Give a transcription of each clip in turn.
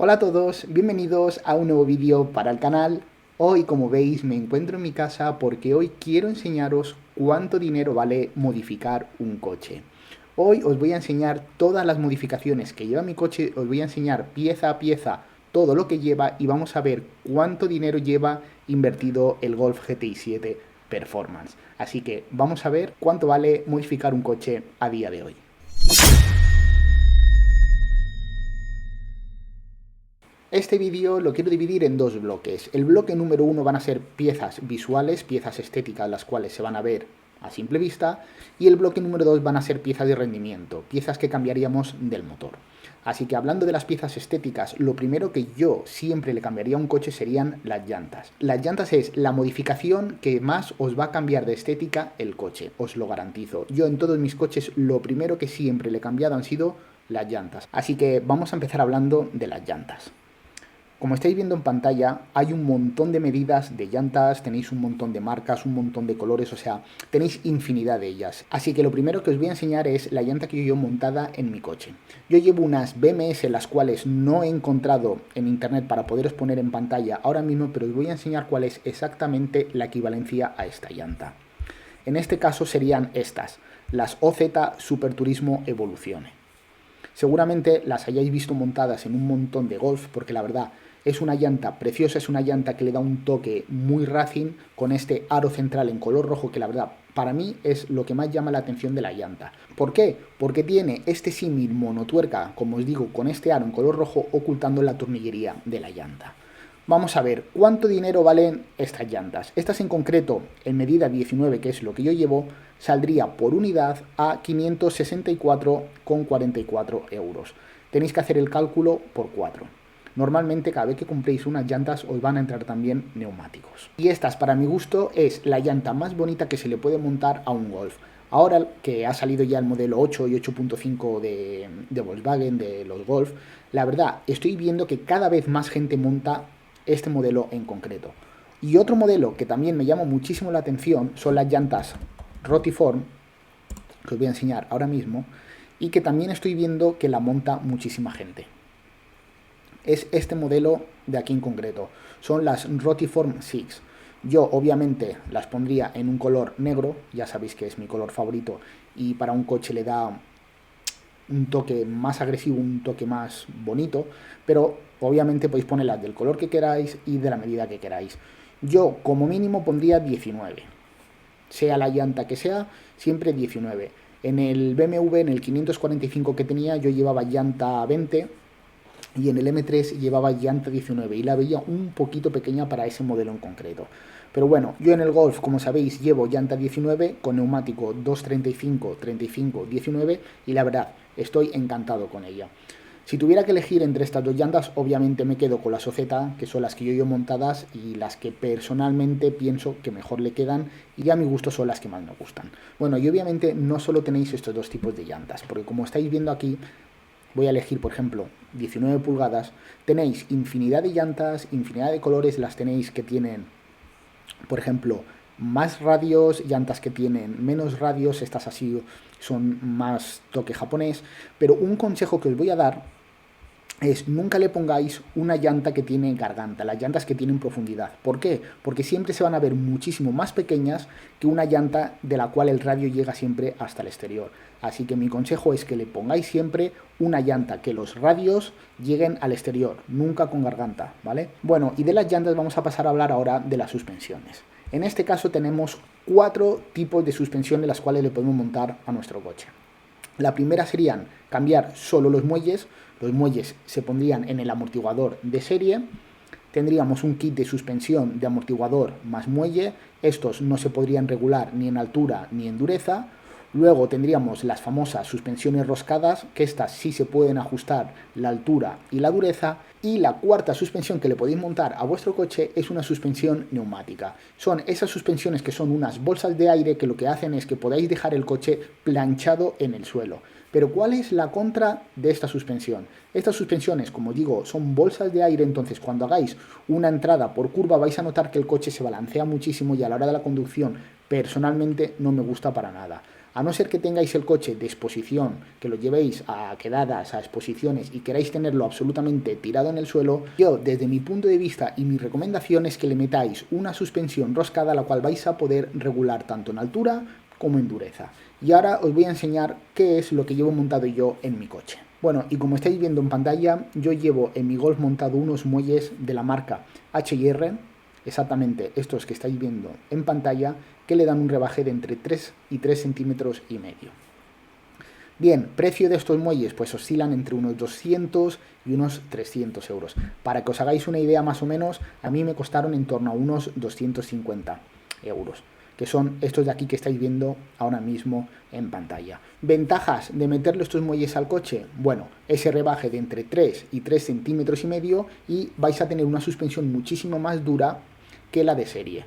Hola a todos, bienvenidos a un nuevo vídeo para el canal. Hoy, como veis, me encuentro en mi casa porque hoy quiero enseñaros cuánto dinero vale modificar un coche. Hoy os voy a enseñar todas las modificaciones que lleva mi coche, os voy a enseñar pieza a pieza todo lo que lleva y vamos a ver cuánto dinero lleva invertido el Golf GTI 7 Performance. Así que vamos a ver cuánto vale modificar un coche a día de hoy. Este vídeo lo quiero dividir en dos bloques. El bloque número uno van a ser piezas visuales, piezas estéticas, las cuales se van a ver a simple vista, y el bloque número 2 van a ser piezas de rendimiento, piezas que cambiaríamos del motor. Así que hablando de las piezas estéticas, lo primero que yo siempre le cambiaría a un coche serían las llantas. Las llantas es la modificación que más os va a cambiar de estética el coche, os lo garantizo. Yo en todos mis coches lo primero que siempre le he cambiado han sido las llantas. Así que vamos a empezar hablando de las llantas. Como estáis viendo en pantalla, hay un montón de medidas de llantas, tenéis un montón de marcas, un montón de colores, o sea, tenéis infinidad de ellas. Así que lo primero que os voy a enseñar es la llanta que yo llevo montada en mi coche. Yo llevo unas BMS, las cuales no he encontrado en internet para poderos poner en pantalla ahora mismo, pero os voy a enseñar cuál es exactamente la equivalencia a esta llanta. En este caso serían estas, las OZ Super Turismo Evoluzione. Seguramente las hayáis visto montadas en un montón de Golf, porque la verdad es una llanta preciosa, es una llanta que le da un toque muy racing con este aro central en color rojo que la verdad para mí es lo que más llama la atención de la llanta. ¿Por qué? Porque tiene este símil monotuerca, como os digo, con este aro en color rojo ocultando la tornillería de la llanta. Vamos a ver cuánto dinero valen estas llantas. Estas en concreto, en medida 19, que es lo que yo llevo, saldría por unidad a 564,44 euros. Tenéis que hacer el cálculo por 4. Normalmente cada vez que compréis unas llantas os van a entrar también neumáticos. Y estas, para mi gusto, es la llanta más bonita que se le puede montar a un Golf. Ahora que ha salido ya el modelo 8 y 8.5 de Volkswagen, de los Golf, la verdad estoy viendo que cada vez más gente monta este modelo en concreto. Y otro modelo que también me llama muchísimo la atención son las llantas Rotiform, que os voy a enseñar ahora mismo, y que también estoy viendo que la monta muchísima gente. Es este modelo de aquí en concreto, son las Rotiform 6. Yo obviamente las pondría en un color negro, ya sabéis que es mi color favorito, y para un coche le da un toque más agresivo, un toque más bonito, pero obviamente podéis ponerlas del color que queráis y de la medida que queráis. Yo como mínimo pondría 19, sea la llanta que sea, siempre 19. En el BMW, en el 545 que tenía, yo llevaba llanta 20 y en el M3 llevaba llanta 19 y la veía un poquito pequeña para ese modelo en concreto. Pero bueno, yo en el Golf, como sabéis, llevo llanta 19 con neumático 235, 35, 19 y la verdad, estoy encantado con ella. Si tuviera que elegir entre estas dos llantas, obviamente me quedo con las OZ, que son las que yo llevo montadas y las que personalmente pienso que mejor le quedan y a mi gusto son las que más me gustan. Bueno, y obviamente no solo tenéis estos dos tipos de llantas, porque como estáis viendo aquí, voy a elegir, por ejemplo, 19 pulgadas, tenéis infinidad de llantas, infinidad de colores, las tenéis que tienen, por ejemplo, más radios, llantas que tienen menos radios, estas así son más toque japonés, pero un consejo que os voy a dar es nunca le pongáis una llanta que tiene garganta, las llantas que tienen profundidad. ¿Por qué? Porque siempre se van a ver muchísimo más pequeñas que una llanta de la cual el radio llega siempre hasta el exterior. Así que mi consejo es que le pongáis siempre una llanta que los radios lleguen al exterior, nunca con garganta, ¿vale? Bueno, y de las llantas vamos a pasar a hablar ahora de las suspensiones. En este caso tenemos 4 tipos de suspensión de las cuales le podemos montar a nuestro coche. La primera serían cambiar solo los muelles se pondrían en el amortiguador de serie, tendríamos un kit de suspensión de amortiguador más muelle, estos no se podrían regular ni en altura ni en dureza. Luego tendríamos las famosas suspensiones roscadas, que estas sí se pueden ajustar la altura y la dureza. Y la cuarta suspensión que le podéis montar a vuestro coche es una suspensión neumática. Son esas suspensiones que son unas bolsas de aire que lo que hacen es que podáis dejar el coche planchado en el suelo. Pero ¿cuál es la contra de esta suspensión? Estas suspensiones, como digo, son bolsas de aire, entonces cuando hagáis una entrada por curva vais a notar que el coche se balancea muchísimo y a la hora de la conducción personalmente no me gusta para nada. A no ser que tengáis el coche de exposición, que lo llevéis a quedadas, a exposiciones y queráis tenerlo absolutamente tirado en el suelo, yo desde mi punto de vista y mi recomendación es que le metáis una suspensión roscada, la cual vais a poder regular tanto en altura como en dureza. Y ahora os voy a enseñar qué es lo que llevo montado yo en mi coche. Bueno, y como estáis viendo en pantalla, yo llevo en mi Golf montado unos muelles de la marca H&R, exactamente estos que estáis viendo en pantalla, que le dan un rebaje de entre 3 y 3 centímetros y medio. Bien, precio de estos muelles pues oscilan entre unos 200 y unos 300 euros. Para que os hagáis una idea más o menos, a mí me costaron en torno a unos 250 euros. Que son estos de aquí que estáis viendo ahora mismo en pantalla. ¿Ventajas de meterle estos muelles al coche? Bueno, ese rebaje de entre 3 y 3 centímetros y medio y vais a tener una suspensión muchísimo más dura que la de serie.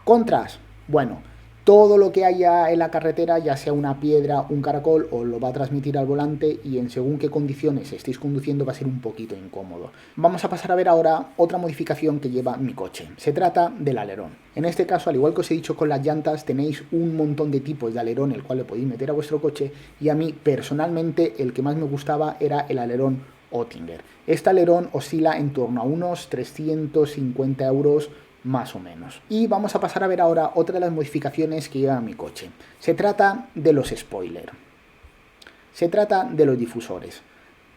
¿Contras? Bueno, todo lo que haya en la carretera, ya sea una piedra, un caracol, os lo va a transmitir al volante y en según qué condiciones estéis conduciendo va a ser un poquito incómodo. Vamos a pasar a ver ahora otra modificación que lleva mi coche. Se trata del alerón. En este caso, al igual que os he dicho con las llantas, tenéis un montón de tipos de alerón el cual le podéis meter a vuestro coche y a mí personalmente el que más me gustaba era el alerón Oettinger. Este alerón oscila en torno a unos 350 euros más o menos. Y vamos a pasar a ver ahora otra de las modificaciones que lleva mi coche. Se trata de los spoilers. Se trata de los difusores.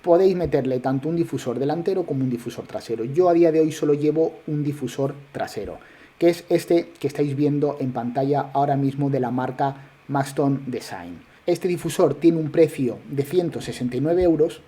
Podéis meterle tanto un difusor delantero como un difusor trasero. Yo a día de hoy solo llevo un difusor trasero, que es este que estáis viendo en pantalla ahora mismo de la marca Maxton Design. Este difusor tiene un precio de 169 euros.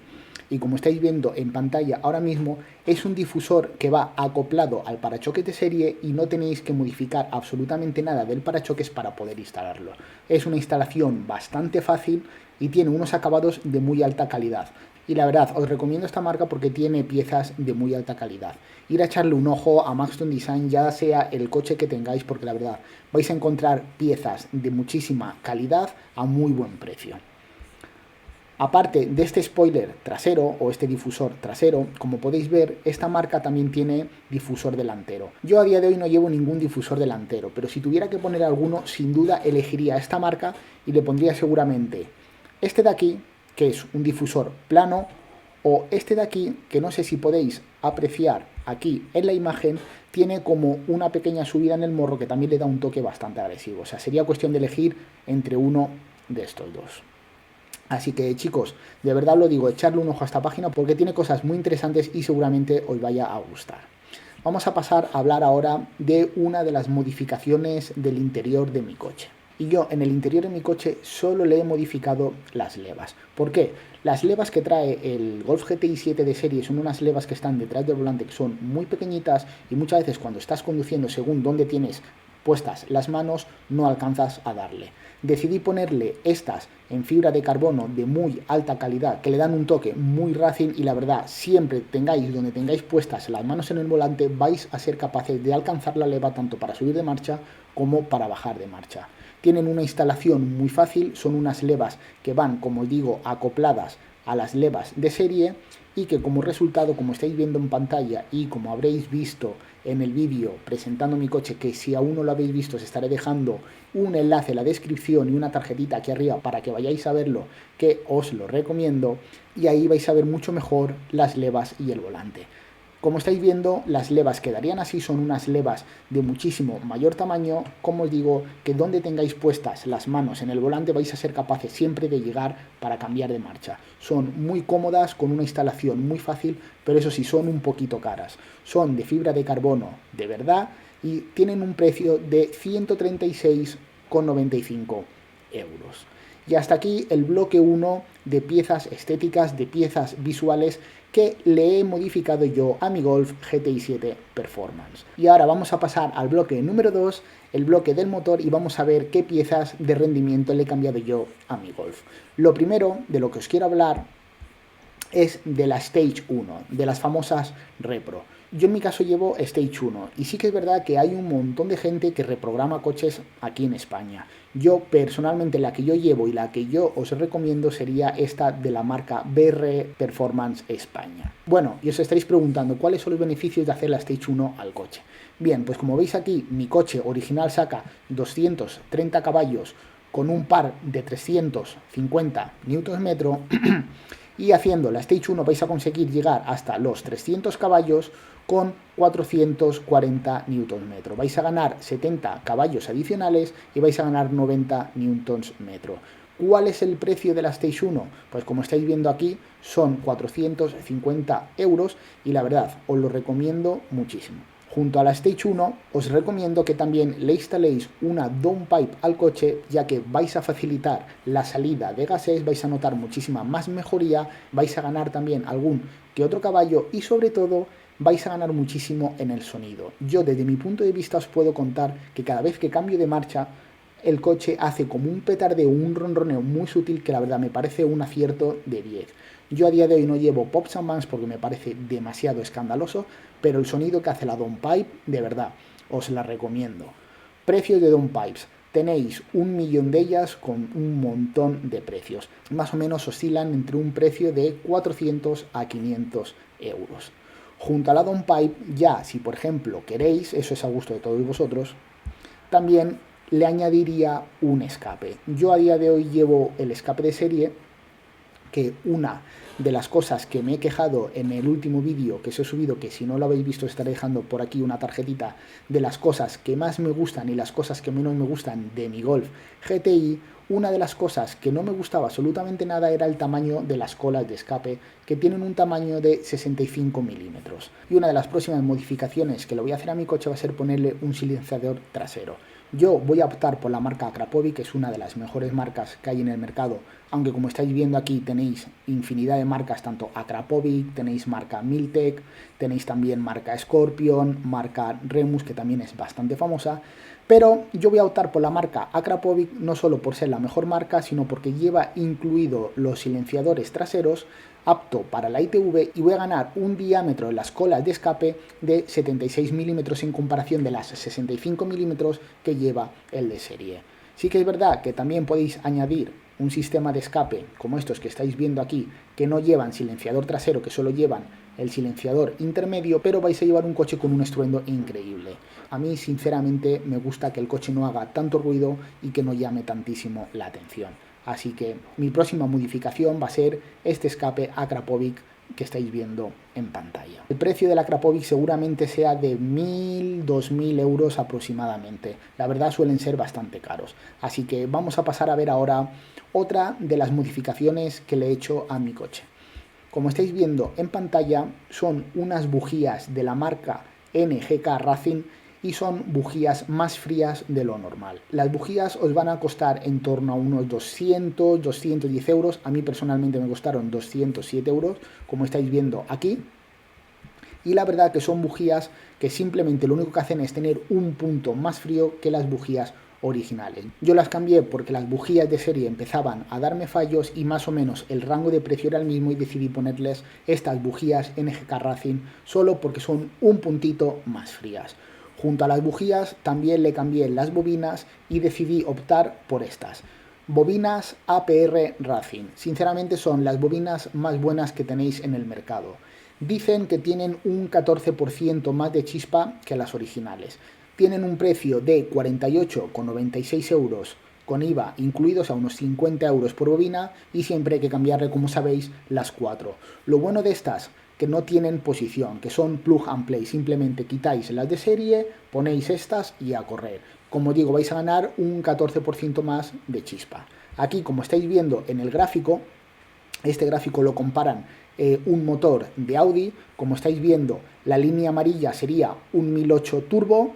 Y como estáis viendo en pantalla ahora mismo, es un difusor que va acoplado al parachoques de serie y no tenéis que modificar absolutamente nada del parachoques para poder instalarlo. Es una instalación bastante fácil y tiene unos acabados de muy alta calidad. Y la verdad, os recomiendo esta marca porque tiene piezas de muy alta calidad. Ir a echarle un ojo a Maxton Design, ya sea el coche que tengáis, porque la verdad, vais a encontrar piezas de muchísima calidad a muy buen precio. Aparte de este spoiler trasero o este difusor trasero, como podéis ver, esta marca también tiene difusor delantero. Yo a día de hoy no llevo ningún difusor delantero, pero si tuviera que poner alguno, sin duda elegiría esta marca y le pondría seguramente este de aquí, que es un difusor plano, o este de aquí, que no sé si podéis apreciar aquí en la imagen, tiene como una pequeña subida en el morro que también le da un toque bastante agresivo. O sea, sería cuestión de elegir entre uno de estos dos. Así que chicos, de verdad lo digo, echarle un ojo a esta página porque tiene cosas muy interesantes y seguramente os vaya a gustar. Vamos a pasar a hablar ahora de una de las modificaciones del interior de mi coche. Y yo en el interior de mi coche solo le he modificado las levas. ¿Por qué? Las levas que trae el Golf GTI 7 de serie son unas levas que están detrás del volante, que son muy pequeñitas y muchas veces cuando estás conduciendo, según dónde tienes puestas las manos, no alcanzas a darle. Decidí ponerle estas en fibra de carbono de muy alta calidad que le dan un toque muy racing y la verdad, siempre tengáis donde tengáis puestas las manos en el volante, vais a ser capaces de alcanzar la leva tanto para subir de marcha como para bajar de marcha. Tienen una instalación muy fácil, son unas levas que van, como os digo, acopladas a las levas de serie y que como resultado, como estáis viendo en pantalla y como habréis visto en el vídeo presentando mi coche, que si aún no lo habéis visto os estaré dejando un enlace en la descripción y una tarjetita aquí arriba para que vayáis a verlo, que os lo recomiendo, y ahí vais a ver mucho mejor las levas y el volante. Como estáis viendo, las levas quedarían así, son unas levas de muchísimo mayor tamaño. Como os digo, que donde tengáis puestas las manos en el volante vais a ser capaces siempre de llegar para cambiar de marcha. Son muy cómodas, con una instalación muy fácil, pero eso sí, son un poquito caras. Son de fibra de carbono de verdad y tienen un precio de 136,95 euros. Y hasta aquí el bloque 1 de piezas estéticas, de piezas visuales que le he modificado yo a mi Golf GTI 7 Performance. Y ahora vamos a pasar al bloque número 2, el bloque del motor, y vamos a ver qué piezas de rendimiento le he cambiado yo a mi Golf. Lo primero de lo que os quiero hablar es de la Stage 1, de las famosas Repro. Yo en mi caso llevo Stage 1 y sí que es verdad que hay un montón de gente que reprograma coches aquí en España. Yo personalmente la que yo llevo y la que yo os recomiendo sería esta de la marca BR Performance España. Bueno, y os estaréis preguntando cuáles son los beneficios de hacer la Stage 1 al coche. Bien, pues como veis aquí, mi coche original saca 230 caballos con un par de 350 Nm y haciendo la Stage 1 vais a conseguir llegar hasta los 300 caballos con 440 Nm. Vais a ganar 70 caballos adicionales y vais a ganar 90 Nm. ¿Cuál es el precio de la Stage 1? Pues como estáis viendo aquí, son 450 euros y la verdad, os lo recomiendo muchísimo. Junto a la Stage 1, os recomiendo que también le instaléis una downpipe al coche, ya que vais a facilitar la salida de gases, vais a notar muchísima más mejoría, vais a ganar también algún que otro caballo y sobre todo vais a ganar muchísimo en el sonido. Yo desde mi punto de vista os puedo contar que cada vez que cambio de marcha, el coche hace como un petardeo, un ronroneo muy sutil que la verdad me parece un acierto de 10. Yo a día de hoy no llevo Pops and Bangs porque me parece demasiado escandaloso, pero el sonido que hace la downpipe, de verdad, os la recomiendo. Precios de downpipes. Tenéis 1 millón de ellas con un montón de precios. Más o menos oscilan entre un precio de 400 a 500 euros. Junto a la downpipe, ya si por ejemplo queréis, eso es a gusto de todos vosotros, también le añadiría un escape. Yo a día de hoy llevo el escape de serie, que una de las cosas que me he quejado en el último vídeo que os he subido, que si no lo habéis visto estaré dejando por aquí una tarjetita de las cosas que más me gustan y las cosas que menos me gustan de mi Golf GTI, una de las cosas que no me gustaba absolutamente nada era el tamaño de las colas de escape, que tienen un tamaño de 65 milímetros. Y una de las próximas modificaciones que le voy a hacer a mi coche va a ser ponerle un silenciador trasero. Yo voy a optar por la marca Akrapovic, que es una de las mejores marcas que hay en el mercado, aunque como estáis viendo aquí tenéis infinidad de marcas, tanto Akrapovic, tenéis marca Miltec, tenéis también marca Scorpion, marca Remus, que también es bastante famosa, pero yo voy a optar por la marca Akrapovic no solo por ser la mejor marca, sino porque lleva incluido los silenciadores traseros apto para la ITV y voy a ganar un diámetro en las colas de escape de 76 milímetros en comparación de las 65 milímetros que lleva el de serie. Sí que es verdad que también podéis añadir un sistema de escape como estos que estáis viendo aquí, que no llevan silenciador trasero, que solo llevan el silenciador intermedio, pero vais a llevar un coche con un estruendo increíble. A mí sinceramente me gusta que el coche no haga tanto ruido y que no llame tantísimo la atención. Así que mi próxima modificación va a ser este escape Akrapovic que estáis viendo en pantalla. El precio del Akrapovic seguramente sea de 1.000-2.000 euros aproximadamente. La verdad suelen ser bastante caros. Así que vamos a pasar a ver ahora otra de las modificaciones que le he hecho a mi coche. Como estáis viendo en pantalla, son unas bujías de la marca NGK Racing y son bujías más frías de lo normal. Las bujías os van a costar en torno a unos 200-210 euros. A mí personalmente me costaron 207 euros, como estáis viendo aquí. Y la verdad que son bujías que simplemente lo único que hacen es tener un punto más frío que las bujías originales. Yo las cambié porque las bujías de serie empezaban a darme fallos y más o menos el rango de precio era el mismo y decidí ponerles estas bujías NGK Racing solo porque son un puntito más frías. Junto a las bujías también le cambié las bobinas y decidí optar por estas. Bobinas APR Racing. Sinceramente son las bobinas más buenas que tenéis en el mercado. Dicen que tienen un 14% más de chispa que las originales. Tienen un precio de 48,96 euros con IVA incluidos, a unos 50 euros por bobina, y siempre hay que cambiarle, como sabéis, las 4. Lo bueno de estas, que no tienen posición, que son plug and play, simplemente quitáis las de serie, ponéis estas y a correr. Como digo, vais a ganar un 14% más de chispa. Aquí, como estáis viendo en el gráfico, este gráfico lo comparan un motor de Audi. Como estáis viendo, la línea amarilla sería un 1008 turbo,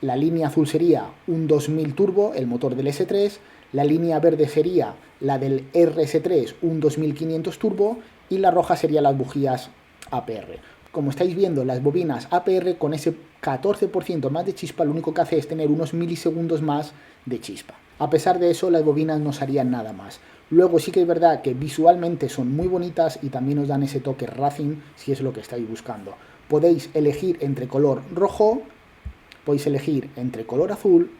la línea azul sería un 2000 turbo, el motor del S3, la línea verde sería la del RS3, un 2500 turbo, y la roja sería las bujías APR. Como estáis viendo, las bobinas APR con ese 14% más de chispa lo único que hace es tener unos milisegundos más de chispa. A pesar de eso, las bobinas no harían nada más. Luego sí que es verdad que visualmente son muy bonitas y también os dan ese toque racing si es lo que estáis buscando. Podéis elegir entre color rojo, podéis elegir entre color azul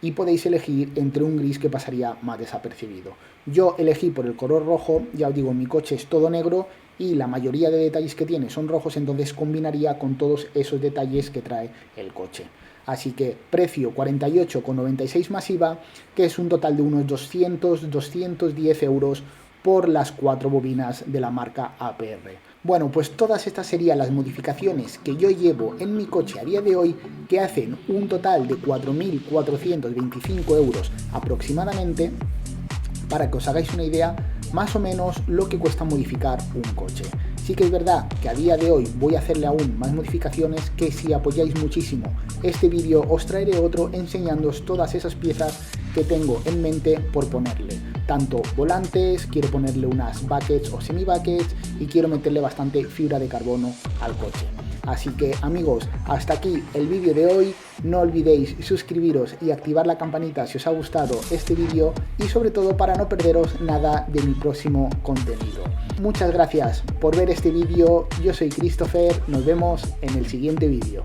y podéis elegir entre un gris que pasaría más desapercibido. Yo elegí por el color rojo, ya os digo, mi coche es todo negro y la mayoría de detalles que tiene son rojos, entonces combinaría con todos esos detalles que trae el coche. Así que precio 48,96 más IVA, que es un total de unos 210 euros por las 4 bobinas de la marca APR. Bueno, pues todas estas serían las modificaciones que yo llevo en mi coche a día de hoy, que hacen un total de 4.425 euros aproximadamente, para que os hagáis una idea más o menos lo que cuesta modificar un coche. Sí que es verdad que a día de hoy voy a hacerle aún más modificaciones, que si apoyáis muchísimo este vídeo os traeré otro enseñándoos todas esas piezas que tengo en mente por ponerle. Tanto volantes, quiero ponerle unas buckets o semi buckets y quiero meterle bastante fibra de carbono al coche. Así que amigos, hasta aquí el vídeo de hoy. No olvidéis suscribiros y activar la campanita si os ha gustado este vídeo y sobre todo para no perderos nada de mi próximo contenido. Muchas gracias por ver este vídeo, yo soy Christopher, nos vemos en el siguiente vídeo.